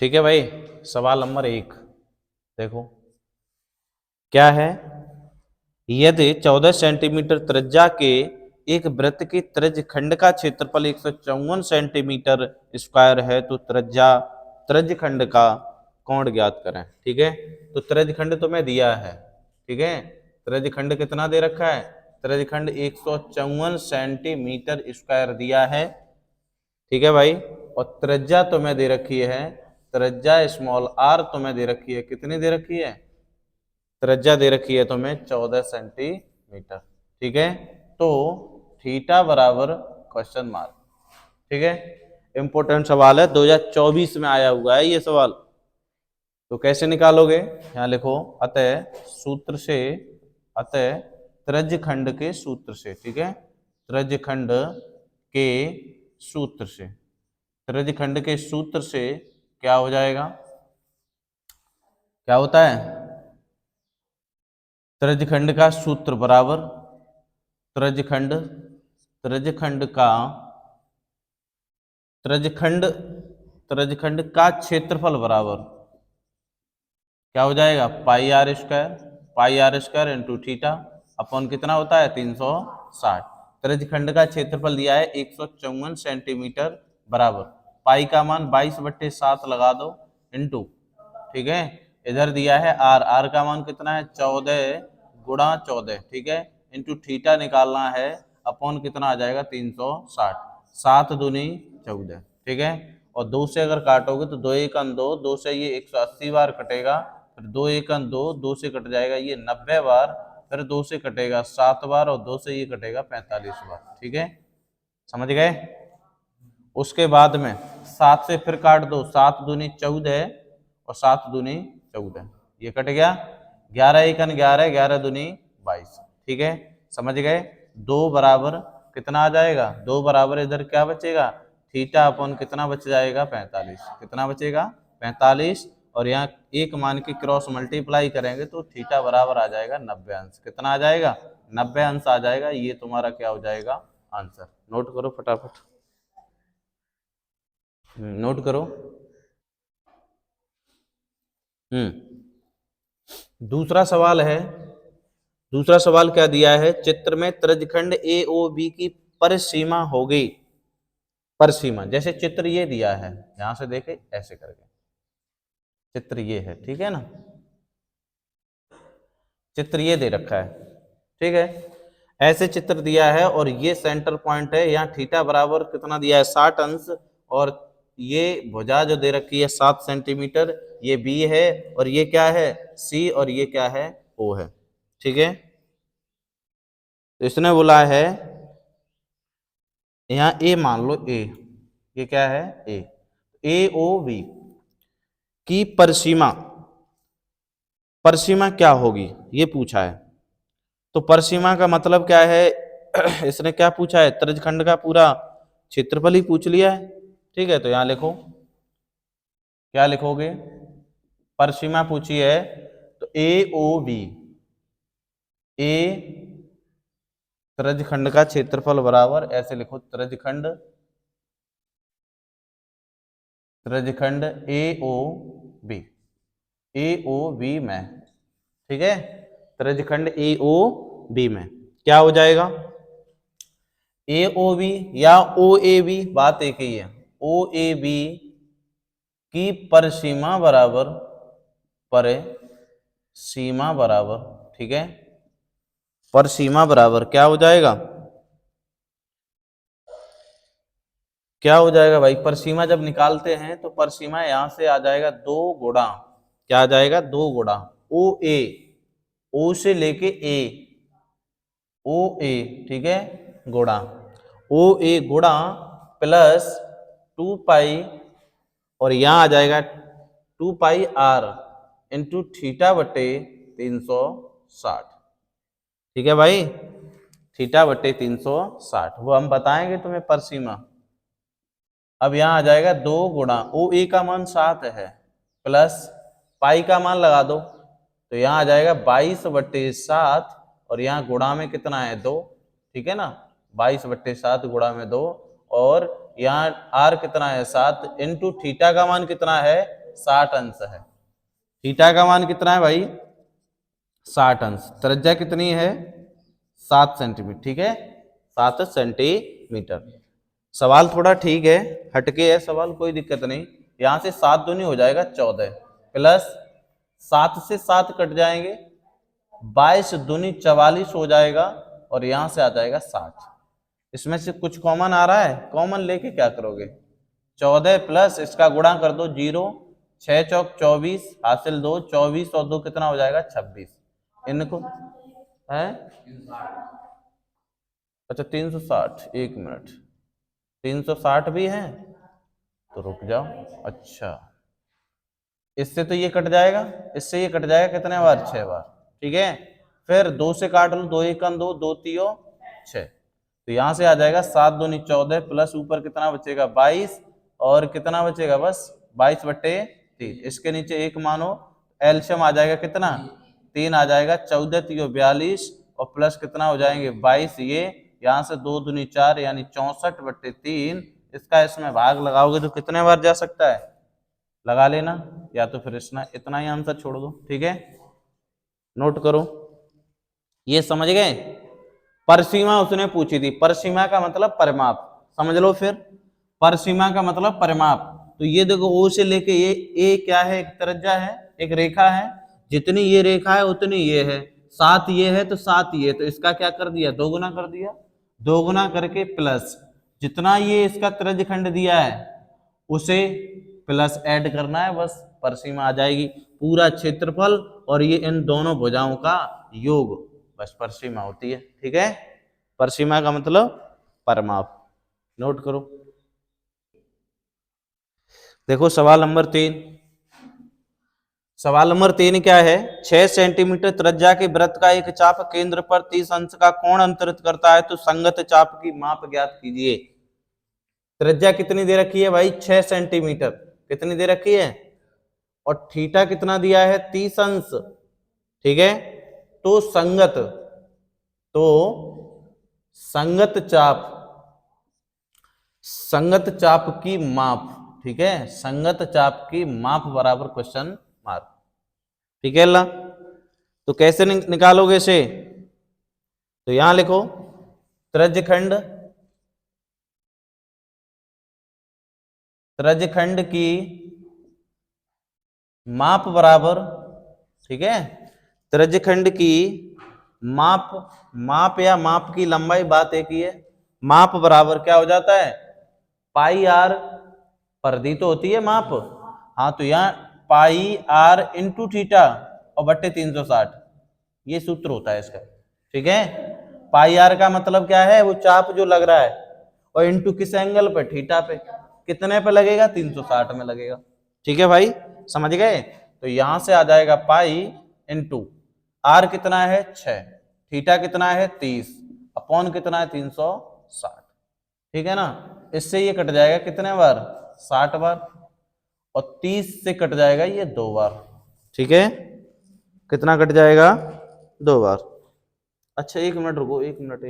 ठीक है भाई। सवाल नंबर 1 देखो क्या है। यदि 14 सेंटीमीटर त्रिज्या के एक वृत्त की त्रिज्य खंड का क्षेत्रफल 154 सेंटीमीटर स्क्वायर है तो त्रिज्य खंड का कोण ज्ञात करें। ठीक है, तो त्रिज्य खंड तुम्हें दिया है। ठीक है, त्रिज्य खंड कितना दे रखा है? त्रिज्य खंड 154 सेंटीमीटर स्क्वायर दिया है। ठीक है भाई, और त्रिज्या तुम्हें दे रखी है, त्रिज्या स्मॉल आर तुम्हें दे रखी है। कितनी दे रखी है? त्रिज्या दे रखी है तुम्हें 14 सेंटीमीटर। ठीक है, तो थीटा बराबर क्वेश्चन मार्क। ठीक है, इंपॉर्टेंट सवाल है, 2024 में आया हुआ है ये सवाल। तो कैसे निकालोगे? यहाँ लिखो अतः त्रिज्य खंड के सूत्र से। ठीक है, त्रिज्य खंड के सूत्र से, त्रिज्य खंड के सूत्र से क्या हो जाएगा? क्या होता है? त्रिज्य खंड का सूत्र बराबर त्रिज्य खंड त्रिज्य खंड का क्षेत्रफल बराबर क्या हो जाएगा? Pi r square into theta upon कितना होता है? 360। त्रिज्य खंड का क्षेत्रफल दिया है 154 सेंटीमीटर बराबर पाई का मान 22/7 लगा दो इंटू, ठीक है, इधर दिया है आर का मान कितना है? 14 गुणा 14। ठीक है, इंटू थीटा निकालना है अपॉन कितना आ जाएगा? 360। 7 दूनी 14। ठीक है, और 2 से अगर काटोगे तो 2 एक 2, 2 से ये 180 बार कटेगा, फिर 2 एक 2, 2 से कट जाएगा ये 90 बार, फिर 2 से कटेगा 7 बार, और 2 से ये कटेगा 45 बार। ठीक है, समझ गए? उसके बाद में 7 से फिर काट दो, 7 दूनी 14 और 7 दूनी 14, ये कट गया। 11 एक 11, 11 दूनी 22। ठीक है, समझ गए? 2 बराबर कितना आ जाएगा? 2 बराबर इधर क्या बचेगा? थीटा अपॉन कितना बच जाएगा? 45। कितना बचेगा? 45। और यहाँ एक मान की क्रॉस मल्टीप्लाई करेंगे तो थीटा बराबर आ जाएगा 90 अंश। कितना आ जाएगा? 90 अंश आ जाएगा। ये तुम्हारा क्या हो जाएगा? आंसर। नोट करो फटाफट, नोट करो। दूसरा सवाल है। दूसरा सवाल क्या दिया है? चित्र में त्रिज्यखंड ए ओ बी की परिसीमा होगी। परिसीमा जैसे चित्र ये दिया है, यहां से देखे ऐसे करके चित्र ये है। ठीक है ना, चित्र ये दे रखा है। ठीक है, ऐसे चित्र दिया है और ये सेंटर पॉइंट है। यहाँ थीटा बराबर कितना दिया है? 60 अंश। और ये भुजा जो दे रखी है 7 सेंटीमीटर, ये बी है, और ये क्या है? सी, और ये क्या है? ओ है। ठीक है, तो इसने बोला है यहाँ ए मान लो, ए, ये क्या है? ए ओ बी की परिसीमा, परिसीमा क्या होगी ये पूछा है। तो परिसीमा का मतलब क्या है? इसने क्या पूछा है? त्रिज्यखंड का पूरा क्षेत्रफल ही पूछ लिया है। ठीक है, तो यहां लिखो, क्या लिखोगे? परिसीमा पूछी है तो ए ओ बी, ए त्रिज्यखंड का क्षेत्रफल बराबर ऐसे लिखो, त्रिज्यखंड ए ओ बी, ए ओ बी में। ठीक है, त्रिज्यखंड ए ओ बी में क्या हो जाएगा? ए ओ बी या ओ ए बी, बात एक ही है। ओ ए बी की परिसीमा बराबर, परिसीमा बराबर, ठीक है, परिसीमा बराबर क्या हो जाएगा? क्या हो जाएगा भाई? परिसीमा जब निकालते हैं तो परिसीमा यहां से आ जाएगा 2 गुणा, क्या आ जाएगा? 2 गुणा ओ ए, ओ से लेके ए, ओ ए, ठीक है, गुणा ओ ए गुणा प्लस 2 पाई, और यहां आ जाएगा 2 पाई आर इंटू थीटा बटे 360। ठीक है भाई, थीटा बटे 360 वो हम बताएंगे तुम्हें परिसीमा। अब यहाँ आ जाएगा 2 गुणा ओ ए का मान 7 है, प्लस पाई का मान लगा दो, तो यहाँ आ जाएगा 22/7, और यहाँ गुणा में कितना है? 2। ठीक है ना, 22/7 गुणा में 2, और यहाँ r कितना है 7 इंटू थीटा का मान कितना है 60 अंश है। थीटा का मान कितना है भाई 60 अंश। त्रिज्या कितनी है 7 सेंटीमीटर। ठीक है 7 सेंटीमीटर। सवाल थोड़ा ठीक है हटके है सवाल, कोई दिक्कत नहीं। यहां से 7 दूनी हो जाएगा 14 प्लस 7 से 7 कट जाएंगे 22 दूनी 44 हो जाएगा और यहां से आ जाएगा 60। इसमें से कुछ कॉमन आ रहा है, कॉमन लेके क्या करोगे 14 प्लस इसका गुणा कर दो 0, 6 चौक 24 हासिल 2, 24 और 2 कितना हो जाएगा 26। इनको है अच्छा 360, एक मिनट 360 भी है तो रुक जाओ। अच्छा इससे तो ये कट जाएगा, इससे ये कट जाएगा कितने बार 6 बार। ठीक है फिर 2 से काट लो 2 एकम 2, 2 तियो 6, तो यहां से आ जाएगा 7 दूनी 14 प्लस ऊपर कितना बचेगा 22 और कितना बचेगा बस 22/3। इसके नीचे एक मानो एलसीएम आ जाएगा कितना 3 आ जाएगा 14 तियो 42 और प्लस कितना हो जाएंगे 22। ये यहाँ से 2 दूनी 4 यानी 64/3। इसका इसमें भाग लगाओगे तो कितने बार जा सकता है लगा लेना, या तो फिर इतना ही आंसर छोड़ दो। ठीक है नोट करो ये समझ गए। परिसीमा उसने पूछी थी, परिसीमा का मतलब परिमाप समझ लो। फिर परिसीमा का मतलब परिमाप, तो ये देखो ओ से लेके ये ए क्या है एक त्रिज्या है एक रेखा है, जितनी ये रेखा है उतनी ये है, 7 ये है तो 7 ये, तो इसका क्या कर दिया दोगुना कर दिया, दोगुना करके प्लस जितना ये इसका त्रिज्यखंड दिया है उसे प्लस ऐड करना है, बस परिसीमा आ जाएगी। पूरा क्षेत्रफल और ये इन दोनों भुजाओं का योग बस परिसीमा होती है। ठीक है परिसीमा का मतलब परिमाप। नोट करो देखो सवाल नंबर 3। सवाल नंबर 3 क्या है 6 सेंटीमीटर त्रिज्या के वृत्त का एक चाप केंद्र पर 30 अंश का कोण अंतरित करता है तो संगत चाप की माप ज्ञात कीजिए। त्रिज्या कितनी दे रखी है भाई 6 सेंटीमीटर कितनी दे रखी है और थीटा कितना दिया है 30 अंश। ठीक है तो संगत चाप की माप। ठीक है संगत चाप की माप बराबर क्वेश्चन मार्क। ठीक है ला तो कैसे निकालोगे इसे, तो यहां लिखो त्रिज्यखंड की माप बराबर। ठीक है त्रिज्यखंड की माप या माप की लंबाई बात एक ही है, माप बराबर क्या हो जाता है पाई आर, परिधि तो होती है माप। हाँ तो यहाँ पाई आर इंटू थीटा और बट्टे 360 ये सूत्र होता है इसका। ठीक है पाई आर का मतलब क्या है वो चाप जो लग रहा है और इंटू किस एंगल पे थीटा पे, कितने पे लगेगा 360 में लगेगा। ठीक है भाई समझ गए। तो यहां से आ जाएगा पाई इंटू आर कितना है 6, थीटा कितना है 30 अपॉन कितना है 360। ठीक है ना इससे ये कट जाएगा कितने बार 60 बार और 30 से कट जाएगा ये 2 बार। ठीक है कितना कट जाएगा 2 बार। अच्छा एक मिनट रुको, एक मिनट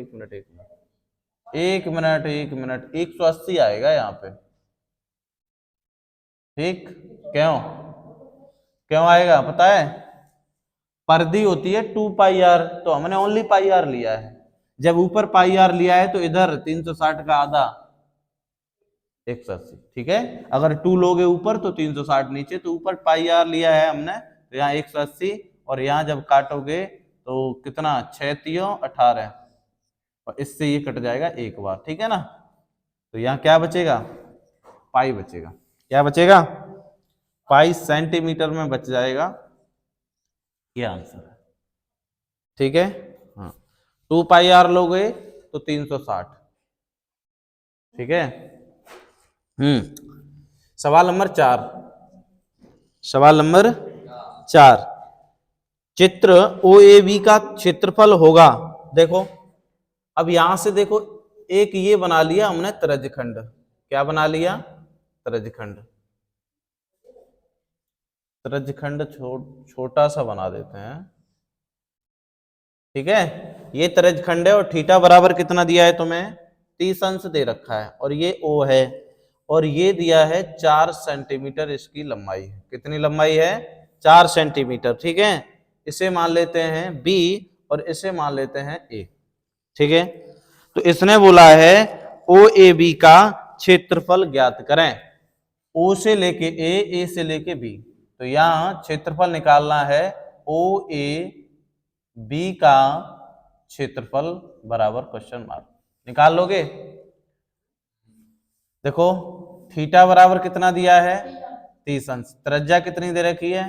180 आएगा यहाँ पे। ठीक क्यों क्यों आएगा पता है, परिधि होती है 2 पाई आर तो हमने ओनली पाई आर लिया है, जब ऊपर पाई आर लिया है तो इधर 360 का आधा 180। ठीक है अगर 2 लोगे ऊपर तो 360 नीचे, तो ऊपर पाई आर लिया है हमने तो यहाँ 180 और यहाँ जब काटोगे तो कितना 6 तियो 18 और इससे ये कट जाएगा एक बार। ठीक है ना तो यहाँ क्या बचेगा पाई बचेगा, क्या बचेगा पाई सेंटीमीटर में बच जाएगा, ये आंसर है। ठीक है हाँ 2 पाई आर लोगे तो 360। ठीक है सवाल नंबर 4। सवाल नंबर 4 चित्र ओ ए बी का क्षेत्रफल होगा। देखो अब यहां से देखो एक ये बना लिया हमने त्रिज्यखंड, क्या बना लिया त्रिज्यखंड, त्रिज्यखंड छोटा सा बना देते हैं। ठीक है ये त्रिज्यखंड है और थीटा बराबर कितना दिया है तुम्हें 30 अंश दे रखा है और ये O है और ये दिया है 4 सेंटीमीटर इसकी लंबाई है। कितनी लंबाई है? 4 सेंटीमीटर। ठीक है, इसे मान लेते हैं B और इसे मान लेते हैं A। ठीक है, तो इसने बोला है OAB का क्षेत्रफल ज्ञात करें। O से लेके A से लेके B, तो यहां क्षेत्रफल निकालना है OAB का क्षेत्रफल बराबर क्वेश्चन मार्क। निकाल लोगे? देखो थीटा बराबर कितना दिया है? 30 अंश। त्रिज्या कितनी दे रखी है?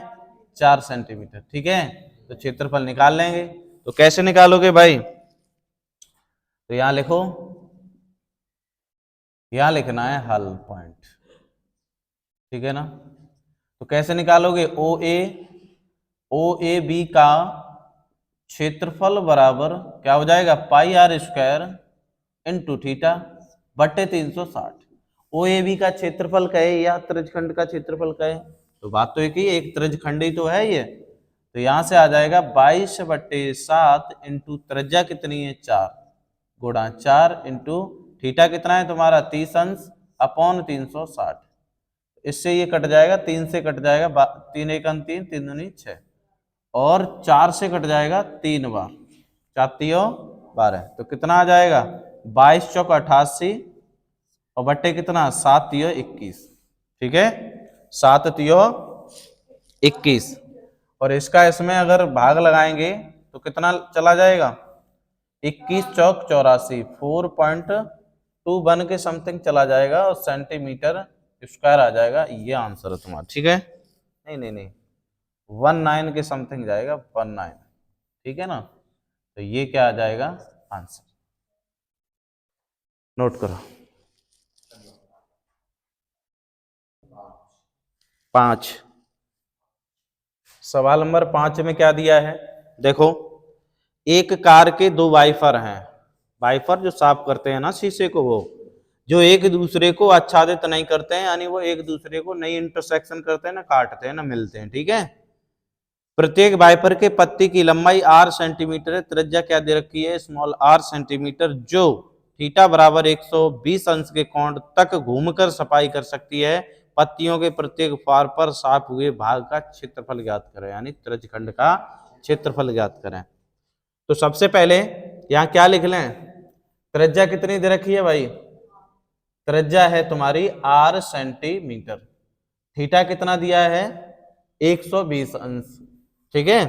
4 सेंटीमीटर। ठीक है, तो क्षेत्रफल निकाल लेंगे। तो कैसे निकालोगे भाई? तो यहां लिखो, यहां लिखना है हल पॉइंट। ठीक है ना, तो कैसे निकालोगे? ओ ए बी का क्षेत्रफल बराबर क्या हो जाएगा? Pi r square into theta बटे 360। ओ ए बी का क्षेत्रफल कहे या त्रिज्यखंड का क्षेत्रफल कहे, तो बात तो एक ही, एक त्रिज्यखंड ही तो है ये। तो यहां से आ जाएगा 22/7 इंटू त्रिज्या कितनी है? 4 गुणा 4 इंटू थीटा कितना है तुम्हारा? 30 अंश अपॉन 360। इससे ये कट जाएगा, 3 से कट जाएगा, 3 1 3, 3 दूनी 6 और 4 से कट जाएगा 3 बार, 4 तियो 12। तो कितना आ जाएगा? 22 चौक 88 और बट्टे कितना? 7 तियो 21। ठीक है, 7 तियो 21 और इसका इसमें अगर भाग लगाएंगे तो कितना चला जाएगा? 21 चौक 84, 4.21 के समथिंग चला जाएगा और सेंटीमीटर स्क्वायर आ जाएगा। ये आंसर है तुम्हारा। ठीक है, नहीं नहीं नहीं, 19 के समथिंग जाएगा, 19। ठीक है ना, तो ये क्या आ जाएगा? आंसर। नोट करो। 5, सवाल नंबर 5 में क्या दिया है? देखो, एक कार के 2 वाइफर हैं। वाइफर जो साफ करते हैं ना शीशे को, वो जो एक दूसरे को आच्छादित नहीं करते हैं, यानी वो एक दूसरे को नहीं इंटरसेक्शन करते हैं, ना काटते हैं, ना मिलते हैं। ठीक है, प्रत्येक वाइपर के पत्ती की लंबाई r सेंटीमीटर है, त्रिज्या क्या दे रखी है? स्मॉल r सेंटीमीटर, जो थीटा बराबर 120 अंश के कोण तक घूमकर सफाई कर सकती है। पत्तियों के प्रत्येक फार पर साफ हुए भाग का क्षेत्रफल ज्ञात करें, यानी त्रिज्यखंड का क्षेत्रफल ज्ञात करें। तो सबसे पहले यहाँ क्या लिख लें? त्रिज्या कितनी दे रखी है भाई? त्रिज्या है तुम्हारी r सेंटीमीटर। थीटा कितना दिया है? 120 अंश। ठीक है,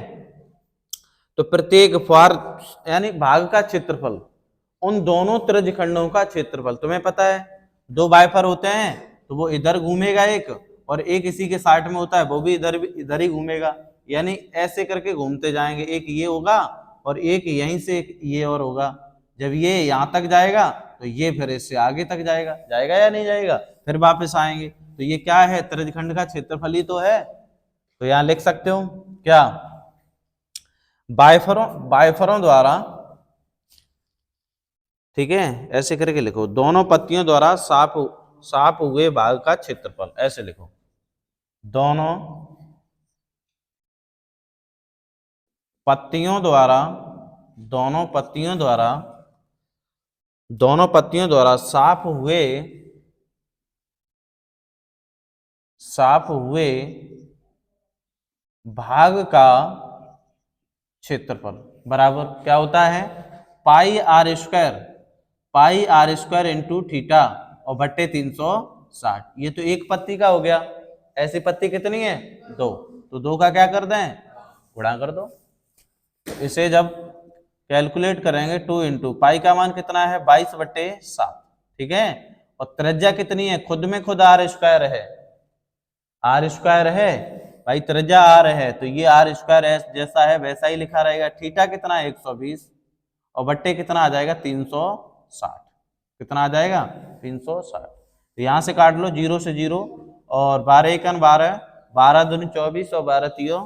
तो प्रत्येक फार यानी भाग का क्षेत्रफल, उन दोनों त्रिज्यखंडों का क्षेत्रफल। तुम्हें पता है 2 वाइपर होते हैं तो वो इधर घूमेगा एक, और एक इसी के साइड में होता है वो भी इधर ही घूमेगा, यानी ऐसे करके घूमते जाएंगे। एक ये होगा और एक यहीं से एक ये और होगा। जब ये यहाँ तक जाएगा तो ये फिर इससे आगे तक जाएगा, जाएगा या नहीं जाएगा? फिर वापस आएंगे। तो ये क्या है? त्रिज्यखंड का क्षेत्रफल ही तो है। तो यहां लिख सकते हो क्या? बाइफरों द्वारा, ठीक है, ऐसे करके लिखो, दोनों पत्तियों द्वारा साफ हुए भाग का क्षेत्रफल, ऐसे लिखो, दोनों पत्तियों द्वारा, दोनों पत्तियों द्वारा, दोनों पत्तियों द्वारा साफ हुए भाग का क्षेत्रफल बराबर क्या होता है? पाई आर स्क्वायर इंटू थीटा और बट्टे 360। ये तो एक पत्ती का हो गया। ऐसी पत्ती कितनी है? 2, तो 2 का क्या कर दें? गुणा कर दो। इसे जब कैलकुलेट करेंगे 2 इंटू पाई का मान कितना है? 22/7। ठीक है, और त्रिज्या कितनी है? खुद में खुद आर स्क्वायर है, आर स्क्वायर है भाई, त्रिज्या आर है तो ये आर स्क्वायर जैसा है वैसा ही लिखा रहेगा। थीटा कितना है? 120 और बट्टे कितना आ जाएगा? 360। कितना आ जाएगा? 360। तो यहां से काट लो 0 से 0 और 12 एकन 12, 12 दूनी 24 और 12 तियो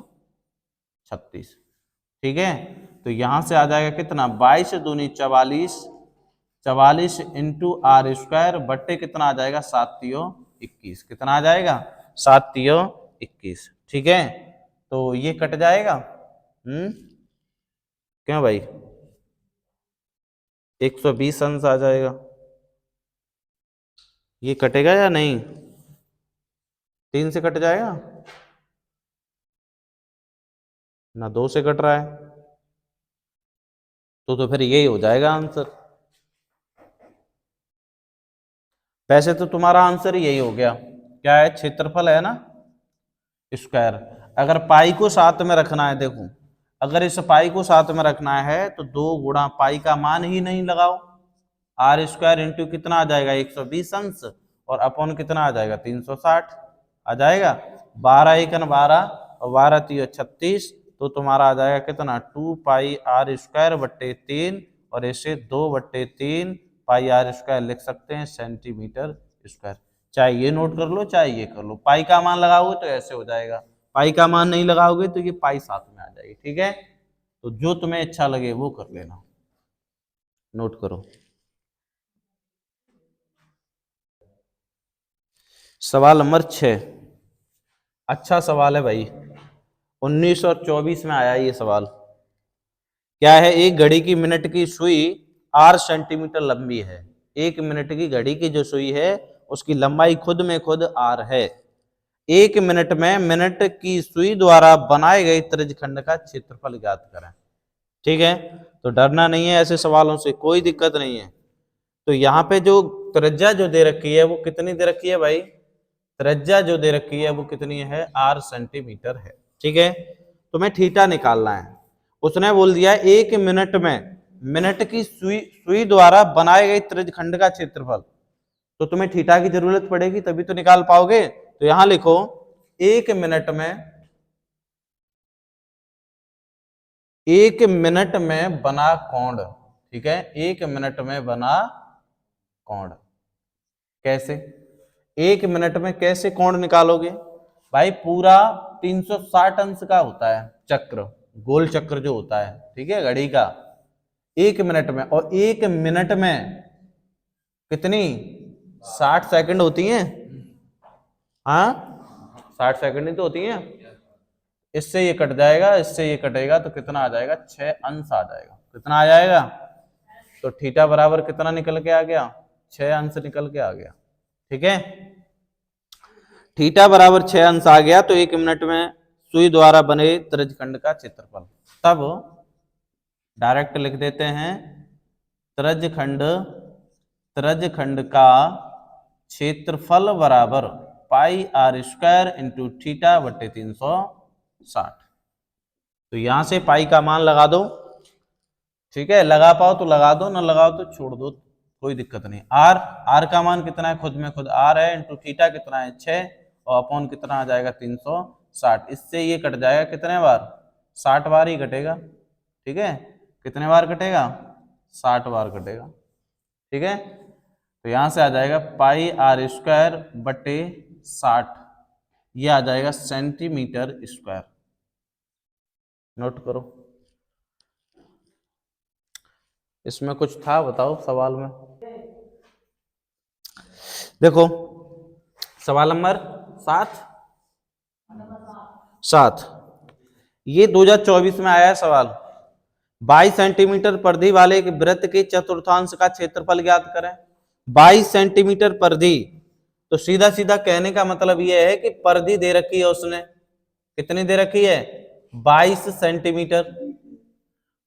36। ठीक है, तो यहां से आ जाएगा कितना? 22 दूनी 44, 44 इंटू आर स्क्वायर बट्टे कितना आ जाएगा? 7 तियो 21। कितना आ जाएगा? 7 तियो 21। ठीक है, तो ये कट जाएगा। क्यों भाई? 120 अंश आ जाएगा। ये कटेगा या नहीं? 3 से कट जाएगा ना, 2 से कट रहा है, तो फिर यही हो जाएगा आंसर। वैसे तो तुम्हारा आंसर यही हो गया, क्या है, क्षेत्रफल है ना, स्क्वायर। अगर पाई को साथ में रखना है, देखो अगर इस पाई को साथ में रखना है तो 2 गुणा पाई का मान ही नहीं लगाओ, आर स्क्वायर इंटू कितना आ जाएगा 120 अंश, और अपॉन कितना आ जाएगा 360 आ जाएगा। 12 एकन 12 और 12 3 36, तो तुम्हारा आ जाएगा कितना 2 पाई आर स्क्वायर बट्टे 3, और इसे 2/3 पाई आर स्क्वायर लिख सकते हैं सेंटीमीटर स्क्वायर। चाहे ये नोट कर लो चाहे ये कर लो, पाई का मान लगाओगे तो ऐसे हो जाएगा, पाई का मान नहीं लगाओगे तो ये पाई साथ में आ जाएगी। ठीक है, तो जो तुम्हें अच्छा लगे वो कर लेना, नोट करो। सवाल नंबर 6, अच्छा सवाल है भाई, 1924 में आया ये सवाल। क्या है, एक घड़ी की मिनट की सुई 8 सेंटीमीटर लंबी है। एक मिनट की घड़ी की जो सुई है उसकी लंबाई खुद में खुद आर है। एक मिनट में मिनट की सुई द्वारा बनाए गए त्रिज्यखंड का क्षेत्रफल ज्ञात करें। ठीक है, तो डरना नहीं है ऐसे सवालों से, कोई दिक्कत नहीं है। तो यहाँ पे जो त्रिज्या जो दे रखी है वो कितनी दे रखी है भाई, त्रिज्या जो दे रखी है वो कितनी है, 8 सेंटीमीटर है। ठीक है, तुम्हें थीटा निकालना है। उसने बोल दिया एक मिनट में मिनट की सुई सुई द्वारा बनाए गए त्रिज्यखंड का क्षेत्रफल, तो तुम्हें थीटा की जरूरत पड़ेगी तभी तो निकाल पाओगे। तो यहां लिखो एक मिनट में बना कोण। ठीक है, एक मिनट में बना कोण, कैसे, एक मिनट में कैसे कोण निकालोगे भाई, पूरा 360 अंश का होता है चक्र, गोल चक्र जो होता है, ठीक है, घड़ी का, एक मिनट में, और एक मिनट में कितनी 60 सेकंड होती हैं, हाँ 60 सेकंड ही तो होती हैं। इससे ये कट जाएगा, इससे ये कटेगा, तो कितना आ जाएगा 6 अंश आ जाएगा। कितना आ जाएगा, तो थीटा बराबर कितना निकल के आ गया, 6 अंश निकल के आ गया। ठीक है, थीटा बराबर 6 अंश आ गया, तो एक मिनट में सुई द्वारा बने त्रिज्यखंड का क्षेत्रफल। तब डायरेक्ट लिख देते हैं त्रिज्यखंड त्रिज्यखंड का क्षेत्रफल बराबर पाई आर स्क्वायर इंटू थीटा बटे 360। तो यहां से पाई का मान लगा दो। ठीक है, लगा पाओ तो लगा दो, ना लगाओ तो छोड़ दो, कोई दिक्कत नहीं। आर आर का मान कितना है, खुद में खुद आर है, इंटू थीटा कितना है 6, और अपॉन कितना आ जाएगा 360। इससे ये कट जाएगा कितने बार, 60 बार ही कटेगा। ठीक है, कितने बार कटेगा, 60 बार कटेगा। ठीक है, तो यहां से आ जाएगा पाई आर स्क्वायर बटे 60, ये आ जाएगा सेंटीमीटर स्क्वायर। नोट करो, इसमें कुछ था बताओ सवाल में। देखो सवाल नंबर 7, ये 2024 में आया है सवाल। 22 सेंटीमीटर परिधि वाले एक वृत्त के चतुर्थांश का क्षेत्रफल ज्ञात करें। 22 सेंटीमीटर परिधि, तो सीधा सीधा कहने का मतलब यह है कि परिधि दे रखी है उसने, कितनी दे रखी है, 22 सेंटीमीटर।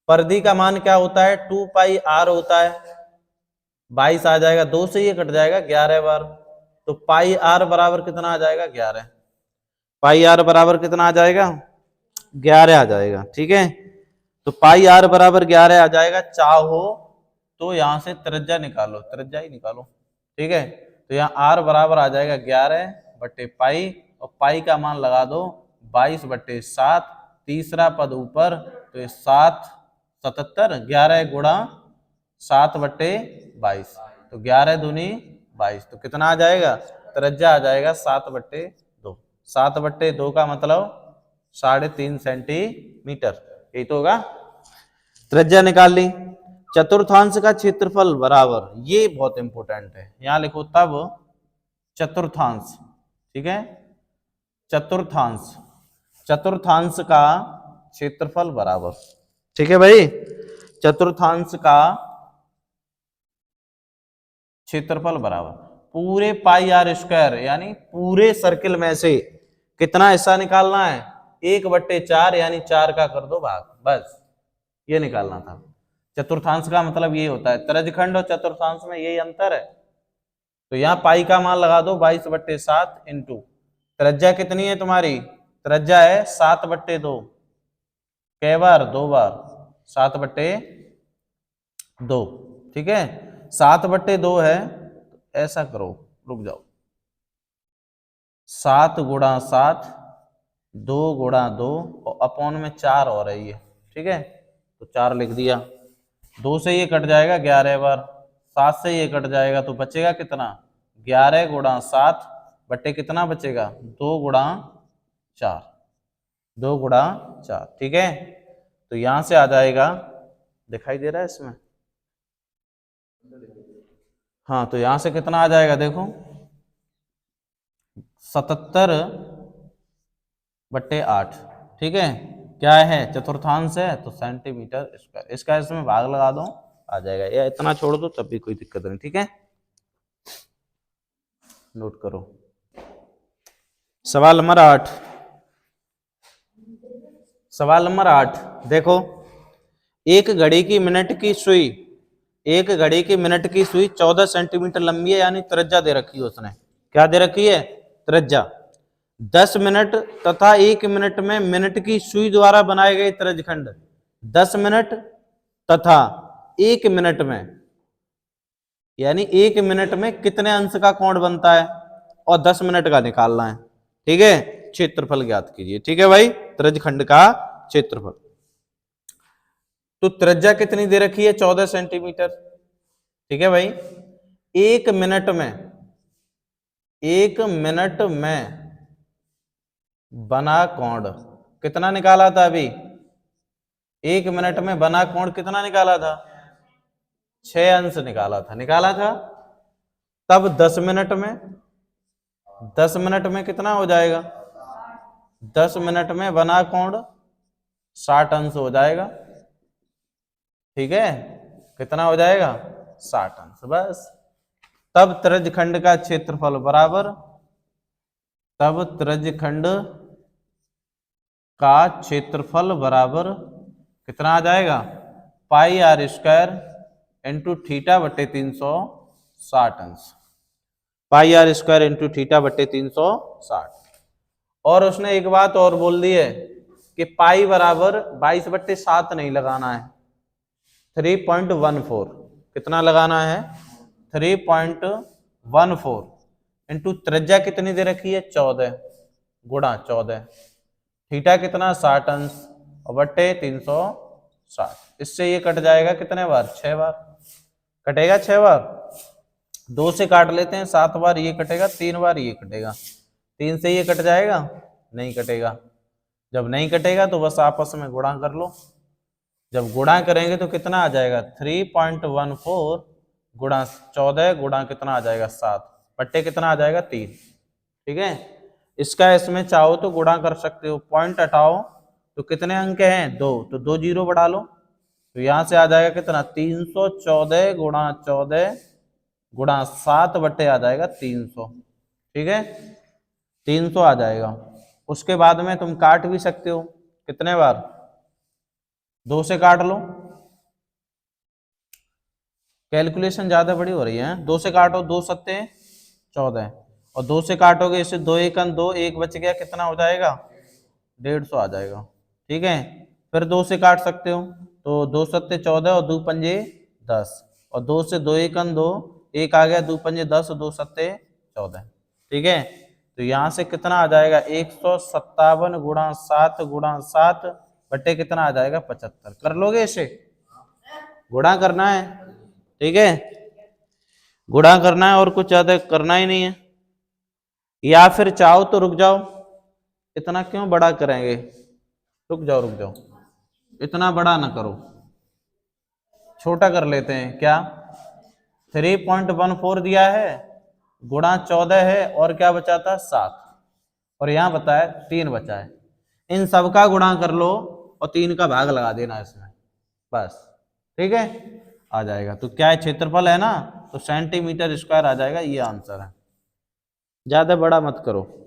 परिधि का मान क्या होता है, 2 पाई आर होता है, 22 आ जाएगा, 2 से ये कट जाएगा 11 बार, तो पाई आर बराबर कितना आ जाएगा 11, पाई आर बराबर कितना आ जाएगा 11 आ जाएगा। ठीक है, तो पाई आर बराबर 11 आ जाएगा। चाहो तो यहां से त्रिज्या निकालो, त्रिज्या ही निकालो। ठीक है, तो यहाँ आर बराबर आ जाएगा 11 बट्टे पाई, और पाई का मान लगा दो 22/7, तीसरा पद ऊपर, तो ये 7 77, 11 गुणा 7/22, तो 11 दूनी 22, तो कितना आ जाएगा, त्रिज्या आ जाएगा 7/2। 7/2 का मतलब 3.5 सेंटीमीटर, यही तो होगा। त्रिज्या निकाल ली। चतुर्थांश का क्षेत्रफल बराबर, ये बहुत इंपॉर्टेंट है, यहां लिखो तब चतुर्थांश। ठीक है, चतुर्थांश, चतुर्थांश का क्षेत्रफल बराबर, ठीक है भाई, चतुर्थांश का क्षेत्रफल बराबर, पूरे पाई आर स्क्वायर यानी पूरे सर्किल में से कितना हिस्सा निकालना है, 1/4 यानी 4 का कर दो भाग, बस ये निकालना था। चतुर्थांश का मतलब ये होता है, तरजखंड और चतुर्थांश में यही अंतर है। तो यहाँ पाई का मान लगा दो 22/7 इंटू त्रिज्या कितनी है तुम्हारी, त्रिज्या है 7/2, कै बार, 2 बार, 7/2, ठीक है। 7/2 है, ऐसा करो, रुक जाओ, 7 × 7, 2 × 2 और अपॉन में 4 हो रही है, ठीक है, तो 4 लिख दिया। 2 से ये कट जाएगा 11 बार, 7 से ये कट जाएगा तो बचेगा कितना, 11 × 7 बट्टे कितना बचेगा, 2 × 4, 2 × 4, ठीक है। तो यहां से आ जाएगा, दिखाई दे रहा है इसमें, हाँ, तो यहां से कितना आ जाएगा देखो, 77/8, ठीक है। क्या है, चतुर्थांश है तो सेंटीमीटर स्क्वायर, इसका इसमें भाग लगा दो, आ जाएगा, या इतना छोड़ दो तब भी कोई दिक्कत नहीं, ठीक है। नोट करो सवाल नंबर 8। सवाल नंबर 8 देखो, एक घड़ी की मिनट की सुई, एक घड़ी की मिनट की सुई 14 सेंटीमीटर लंबी है, यानी त्रिज्या दे रखी है उसने, क्या दे रखी है, त्रिज्या। 10 मिनट तथा 1 मिनट में मिनट की सुई द्वारा बनाए गए त्रिज्यखंड 10 मिनट तथा 1 मिनट में, यानी 1 मिनट में कितने अंश का कोण बनता है और 10 मिनट का निकालना है, ठीक है। क्षेत्रफल ज्ञात कीजिए, ठीक है भाई, त्रिज्यखंड का क्षेत्रफल। तो त्रिज्या कितनी दे रखी है, 14 सेंटीमीटर, ठीक है भाई। 1 मिनट में, 1 मिनट में बना कोण कितना निकाला था अभी, 1 मिनट में बना कोण कितना निकाला था, 6 अंश निकाला था। तब 10 मिनट में, 10 मिनट में कितना हो जाएगा, 10 मिनट में बना कोण 60 अंश हो जाएगा, ठीक है, कितना हो जाएगा, 60 अंश, बस। तब त्रिज्यखंड का क्षेत्रफल बराबर, तब त्रिज्यखंड का क्षेत्रफल बराबर कितना आ जाएगा, pi r square into theta बटे 360 अंश, पाई आर स्क्वायर इंटू थीटा बटे 360। और उसने एक बात और बोल दी है कि पाई बराबर 22/7 नहीं लगाना है, 3.14 कितना लगाना है, 3.14 इंटू त्रिज्या कितनी दे रखी है, 14 × 14, थीटा कितना 60 अंश और बट्टे 360, इससे ये कट जाएगा कितने बार, 6 बार कटेगा, 6 बार। 2 से काट लेते हैं, 7 बार ये कटेगा, 3 बार ये कटेगा, 3 से ये कट जाएगा, नहीं कटेगा। जब नहीं कटेगा तो बस आपस में गुणा कर लो, जब गुणा करेंगे तो कितना आ जाएगा, 3.14 गुणा 14 गुणा कितना आ जाएगा, 7 बट्टे कितना आ जाएगा, 3, ठीक है। इसका इसमें चाहो तो गुणा कर सकते हो, पॉइंट हटाओ तो कितने अंक हैं, 2, तो 2 जीरो बढ़ा लो, तो यहां से आ जाएगा कितना, 314 गुणा 14 गुणा 7 बट्टे आ जाएगा 300, ठीक है, 300 आ जाएगा। उसके बाद में तुम काट भी सकते हो, कितने बार, 2 से काट लो, कैलकुलेशन ज्यादा बड़ी हो रही है, 2 से काटो, 2 सत्ते 14 और 2 से काटोगे इसे, 2 एकन 2, 1 बच गया, कितना हो जाएगा, 150 आ जाएगा, ठीक है। फिर 2 से काट सकते हो, तो 2 सत्ते 14 और 2 पंजे 10 और 2 से 2 एकन 2, 1 आ गया, 2 पंजे 10 और 2 सत्ते 14, ठीक है। तो यहां से कितना आ जाएगा, 157 गुणा 7 गुणा 7 बट्टे कितना आ जाएगा, 75। कर लोगे इसे, गुणा करना है, ठीक है, गुणा करना है और कुछ ज्यादा करना ही नहीं है। या फिर चाहो तो रुक जाओ, इतना क्यों बड़ा करेंगे, रुक जाओ, इतना बड़ा ना करो, छोटा कर लेते हैं, क्या 3.14 दिया है, गुणा 14 है और क्या बचा था, 7, और यहां बताया 3 बचा है, इन सब का गुणा कर लो और 3 का भाग लगा देना इसमें, बस, ठीक है। आ जाएगा। तो क्या है, क्षेत्रफल है ना, तो सेंटीमीटर स्क्वायर आ जाएगा, ये आंसर है। ज्यादा बड़ा मत करो।